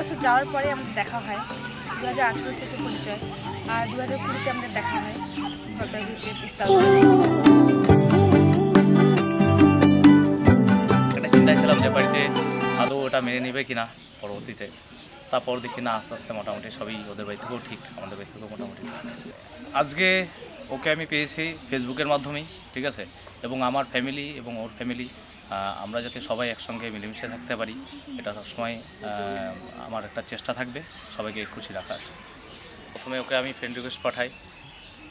বছর যাওয়ার পরে আমাদের দেখা হয়। 2018 থেকে পরিচয়, আর 2020-তে আমাদের দেখা হয় জলপাইগুড়িতে তিস্তা। একটা চিন্তায় ছিলাম যে বাড়িতে আদৌ ওটা মেনে নেবে কিনা পরবর্তীতে। তারপর দেখি না, আস্তে আস্তে মোটামুটি সবই ওদের বাড়ি থেকেও ঠিক, আমাদের বাড়ি থেকেও মোটামুটি ঠিক। আজকে ওকে আমি পেয়েছি ফেসবুকের মাধ্যমেই, ঠিক আছে, এবং আমার ফ্যামিলি এবং ওর ফ্যামিলি আমরা যাতে সবাই একসঙ্গে মিলেমিশে থাকতে পারি, এটা সবসময় আমার একটা চেষ্টা থাকবে সবাইকে খুশি রাখার। প্রথমে ওকে আমি ফ্রেন্ড রিকোয়েস্ট পাঠাই,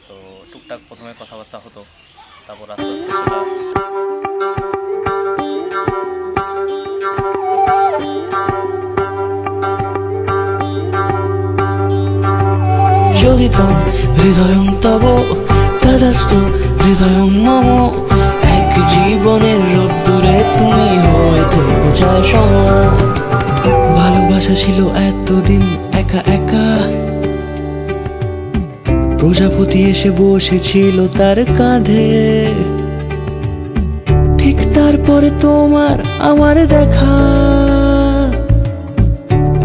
তো টুকটাক প্রথমে কথাবার্তা হতো, তারপর আস্তে আস্তে সেটা জ্বলিতম হৃদয়ং তব তদাস্তু হৃদয়ং মম। এক জীবনের রোদ্দুরে তুমি হয়ে থেকো চায় সম। ভালোবাসা ছিল এতদিন একা একা, প্রজাপতি এসে বসেছিল তার কাঁধে। ঠিক তারপরে তোমার আমার দেখা,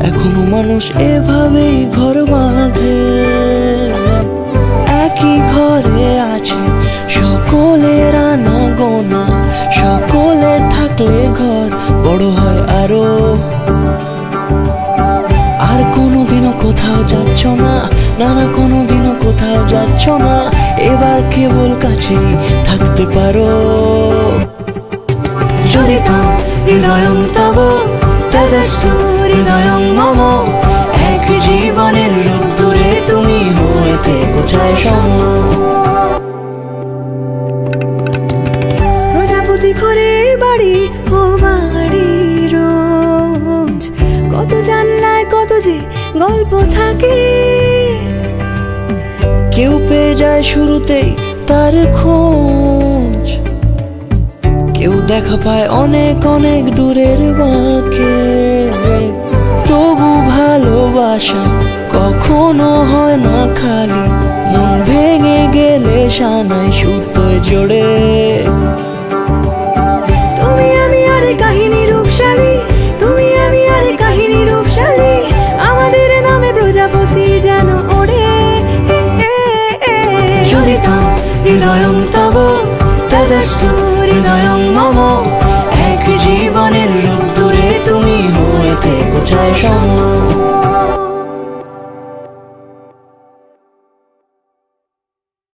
এখনো মানুষ এভাবেই ঘর বাঁধে। একই ঘরে আছে সকলের আনা গোনা, সকলে থাকলে ঘর বড় হয় আরো। আর কোনোদিনও কোথাও যাচ্ছ না, না না কোনোদিনও কোথাও যাচ্ছ না, এবার কেবল কাছেই থাকতে পারো। যদি তো হৃদয়ং তব তেজস্তু হৃদয়ং মম। এক জীবনের রোদ্দুরে তুমি হয়ে থেকো চায় সম। প্রজাপতি ঘরে বাড়ি ও বাড়ি রোজ, কত জানলায় কত যে গল্প থাকে। কেউ পেয়ে যায় শুরুতেই তার খোঁজ, কেউ দেখা পায় অনেক অনেক দূরের বাঁকে। তবু ভালোবাসা কখনো হয় না খালি, মন ভেঙে গেলে সানাই সুতোয় জোড়ে। তুমি আমি আরে কাহিনী রূপশালী, তুমি আমি আরে কাহিনী রূপশালী, আমাদের নামে প্রজাপতি যেন ওড়ে। যদি তো হৃদয়ং তব তেজস্তু হৃদয়ং মম। এক জীবনের রোদ্দুরে তুমি হয়ে থেকো চায় সম।